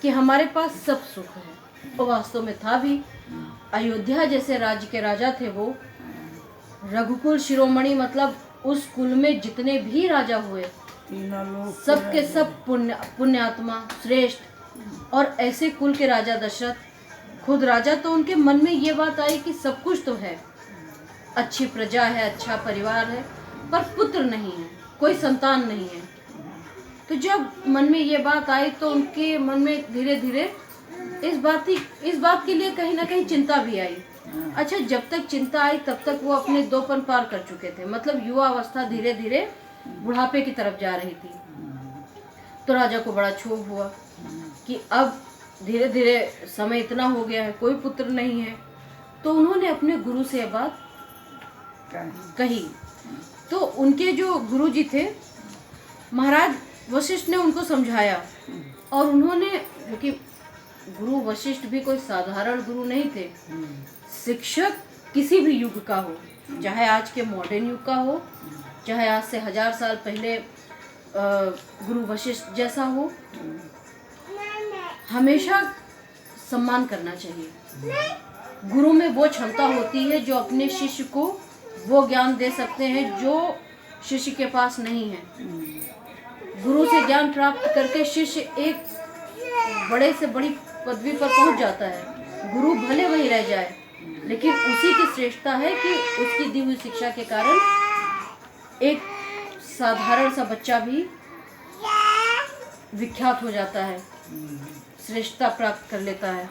कि हमारे पास सब सुख है। वो वास्तव में था भी। अयोध्या जैसे राज्य के राजा थे वो, रघुकुल शिरोमणि, मतलब उस कुल में जितने भी राजा हुए सबके सब पुण्यात्मा श्रेष्ठ, और ऐसे कुल के राजा दशरथ खुद राजा। तो उनके मन में ये बात आई कि सब कुछ तो है, अच्छी प्रजा है, अच्छा परिवार है, पर पुत्र नहीं है, कोई संतान नहीं है। तो जब मन में ये बात आई तो उनके मन में धीरे धीरे इस बात के लिए कहीं ना कहीं चिंता भी आई। अच्छा, जब तक चिंता आई तब तक वो अपने दोपन पार कर चुके थे, मतलब युवा अवस्था धीरे धीरे बुढ़ापे की तरफ जा रही थी। तो राजा को बड़ा क्षोभ हुआ कि अब धीरे धीरे समय इतना हो गया है, कोई पुत्र नहीं है। तो उन्होंने अपने गुरु से यह बात कही। तो उनके जो गुरु जी थे महाराज वशिष्ठ ने उनको समझाया, और उन्होंने, क्योंकि गुरु वशिष्ठ भी कोई साधारण गुरु नहीं थे, शिक्षक किसी भी युग का हो, चाहे आज के मॉडर्न युग का हो, चाहे आज से 1000 साल पहले गुरु वशिष्ठ जैसा हो, हमेशा सम्मान करना चाहिए। गुरु में वो क्षमता होती है जो अपने शिष्य को वो ज्ञान दे सकते हैं जो शिष्य के पास नहीं है। गुरु से ज्ञान प्राप्त करके शिष्य एक बड़े से बड़ी पदवी पर पहुंच जाता है। गुरु भले वही रह जाए, लेकिन उसी की श्रेष्ठता है कि उसकी दी हुई शिक्षा के कारण एक साधारण सा बच्चा भी विख्यात हो जाता है, श्रेष्ठता प्राप्त कर लेता है।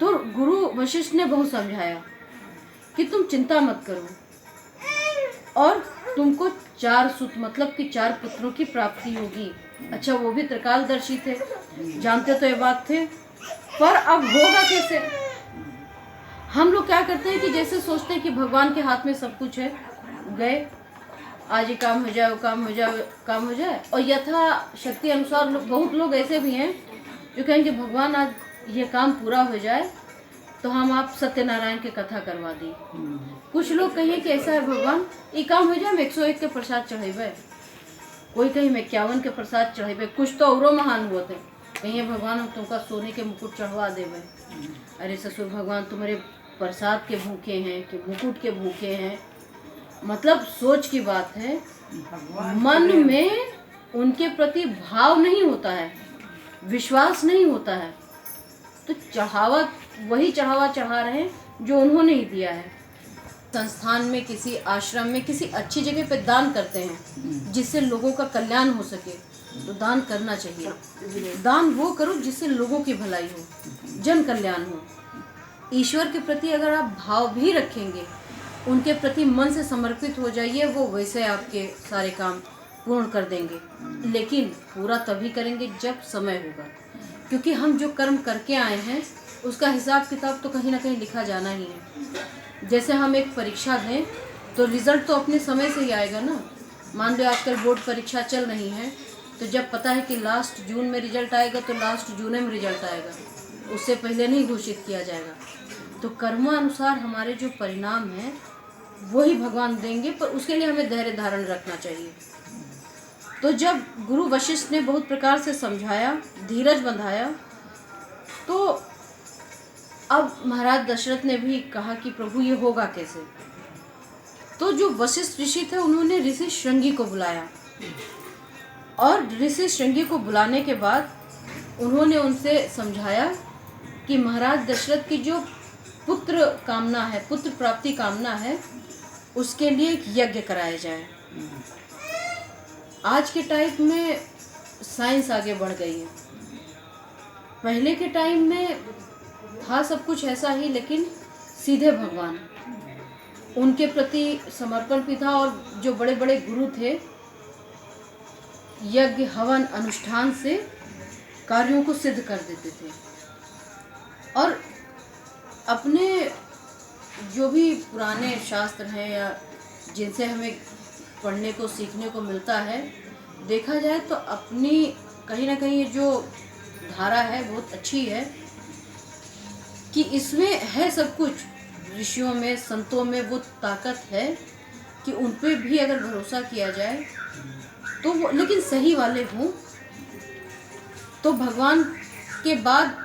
तो गुरु वशिष्ठ ने बहुत समझाया कि तुम चिंता मत करो, और तुमको 4 सुत, मतलब कि 4 पुत्रों की प्राप्ति होगी। अच्छा, वो भी त्रिकालदर्शी थे, जानते तो ये बात थे, पर अब होगा कैसे? हम लोग क्या करते हैं कि जैसे सोचते हैं कि भगवान के हाथ में सब कुछ है, गए आज ये काम हो जाए, वो काम हो जाए, काम हो जाए, और यथा शक्ति अनुसार बहुत लोग ऐसे भी हैं जो कहेंगे भगवान आज ये काम पूरा हो जाए तो हम आप सत्यनारायण की कथा करवा दी। कुछ लोग कहिए कि ऐसा है भगवान ये काम हो जाए, हम 101 के प्रसाद चढ़ेबे, कोई कहीं 51 के प्रसाद चढ़ेबे, कुछ तो औरों महान हुए थे, कहिए भगवान हम तुमका सोने के मुकुट चढ़वा देवे। अरे ससुर भगवान तुम्हारे प्रसाद के भूखे हैं कि मुकुट के भूखे हैं? मतलब सोच की बात है, मन में उनके प्रति भाव नहीं होता है, विश्वास नहीं होता है, तो वही चढ़ावा चढ़ा रहे हैं जो उन्होंने ही दिया है। संस्थान में, किसी आश्रम में, किसी अच्छी जगह पे दान करते हैं जिससे लोगों का कल्याण हो सके, तो दान करना चाहिए। दान वो करो जिससे लोगों की भलाई हो, जन कल्याण हो। ईश्वर के प्रति अगर आप भाव भी रखेंगे, उनके प्रति मन से समर्पित हो जाइए, वो वैसे आपके सारे काम पूर्ण कर देंगे। लेकिन पूरा तभी करेंगे जब समय होगा, क्योंकि हम जो कर्म करके आए हैं उसका हिसाब किताब तो कहीं ना कहीं लिखा जाना ही है। जैसे हम एक परीक्षा दें तो रिजल्ट तो अपने समय से ही आएगा ना। मान लो आजकल बोर्ड परीक्षा चल रही है, तो जब पता है कि लास्ट जून में रिजल्ट आएगा तो लास्ट जून में रिजल्ट आएगा, उससे पहले नहीं घोषित किया जाएगा। तो कर्मानुसार हमारे जो परिणाम हैं वही भगवान देंगे, पर उसके लिए हमें धैर्य धारण रखना चाहिए। तो जब गुरु वशिष्ठ ने बहुत प्रकार से समझाया, धीरज बंधाया, तो अब महाराज दशरथ ने भी कहा कि प्रभु ये होगा कैसे? तो जो वशिष्ठ ऋषि थे उन्होंने ऋषि श्रृंगी को बुलाया, और ऋषि श्रृंगी को बुलाने के बाद उन्होंने उनसे समझाया कि महाराज दशरथ की जो पुत्र कामना है, पुत्र प्राप्ति कामना है, उसके लिए एक यज्ञ कराया जाए। आज के टाइम में साइंस आगे बढ़ गई है, पहले के टाइम में था सब कुछ ऐसा ही, लेकिन सीधे भगवान, उनके प्रति समर्पण भी था, और जो बड़े बड़े गुरु थे यज्ञ हवन अनुष्ठान से कार्यों को सिद्ध कर देते थे। और अपने जो भी पुराने शास्त्र हैं या जिनसे हमें पढ़ने को सीखने को मिलता है, देखा जाए तो अपनी कहीं ना कहीं ये जो धारा है बहुत अच्छी है कि इसमें है सब कुछ। ऋषियों में, संतों में वो ताकत है कि उन पे भी अगर भरोसा किया जाए तो वो, लेकिन सही वाले हों तो भगवान के बाद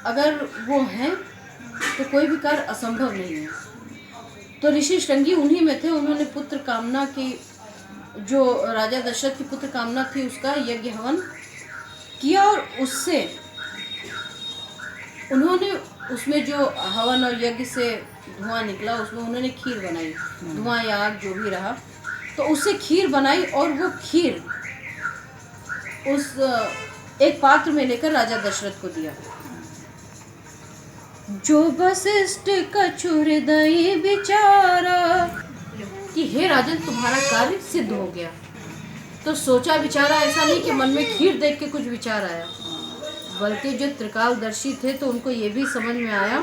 अगर वो हैं तो कोई भी कार्य असंभव नहीं है। तो ऋषि श्रृंगी उन्हीं में थे। उन्होंने पुत्र कामना की, जो राजा दशरथ की पुत्र कामना थी, उसका यज्ञ हवन किया और उससे उन्होंने उसमें जो हवन और यज्ञ से धुआं निकला उसमें उन्होंने खीर बनाई, धुआं या आग जो भी रहा, तो उससे खीर बनाई और वो खीर उस एक पात्र में लेकर राजा दशरथ को दिया। जो वशिष्ठ कछु हृदय विचारा, कि हे राजन तुम्हारा कार्य सिद्ध हो गया। तो सोचा विचारा ऐसा नहीं कि मन में खीर देख के कुछ विचार आया, बल्कि जो त्रिकालदर्शी थे तो उनको ये भी समझ में आया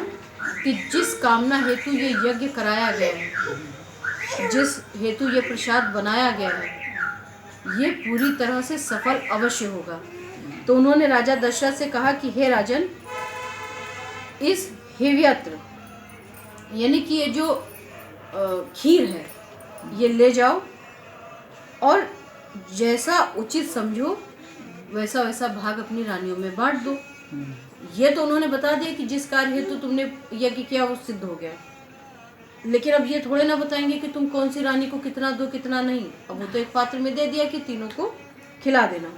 कि जिस कामना हेतु ये यज्ञ कराया गया है, जिस हेतु ये प्रसाद बनाया गया है, ये पूरी तरह से सफल अवश्य होगा। तो उन्होंने राजा दशरथ से कहा कि हे राजन, इस हेव्यत्र यानी कि ये जो खीर है ये ले जाओ और जैसा उचित समझो वैसा वैसा भाग अपनी रानियों में बांट दो। ये तो उन्होंने बता दिया कि जिस कार्य हेतु तुमने यज्ञ किया वो सिद्ध हो गया, लेकिन अब ये थोड़े ना बताएंगे कि तुम कौन सी रानी को कितना दो कितना नहीं। अब वो तो एक पात्र में दे दिया कि तीनों को खिला देना।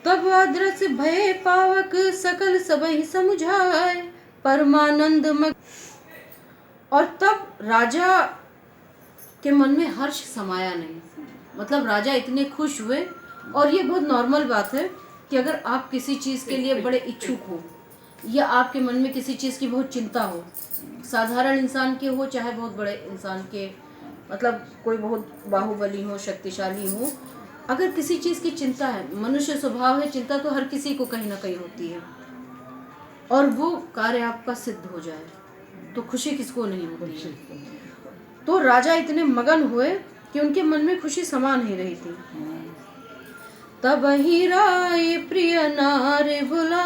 तब अदृश्य भय पावक सकल सबहि समुझाए परमानंद मग। और तब राजा के मन में हर्ष समाया नहीं, मतलब राजा इतने खुश हुए। और ये बहुत नॉर्मल बात है कि अगर आप किसी चीज़ के लिए बड़े इच्छुक हो या आपके मन में किसी चीज़ की बहुत चिंता हो, साधारण इंसान के हो चाहे बहुत बड़े इंसान के, मतलब कोई बहुत बाहुबली हो, शक्तिशाली हो, अगर किसी चीज़ की चिंता है, मनुष्य स्वभाव है, चिंता तो हर किसी को कहीं ना कहीं होती है, और वो कार्य आपका सिद्ध हो जाए तो खुशी किसको नहीं होती है। तो राजा इतने मगन हुए कि उनके मन में खुशी समा नहीं रही थी। तब ही राय प्रिय नार बुला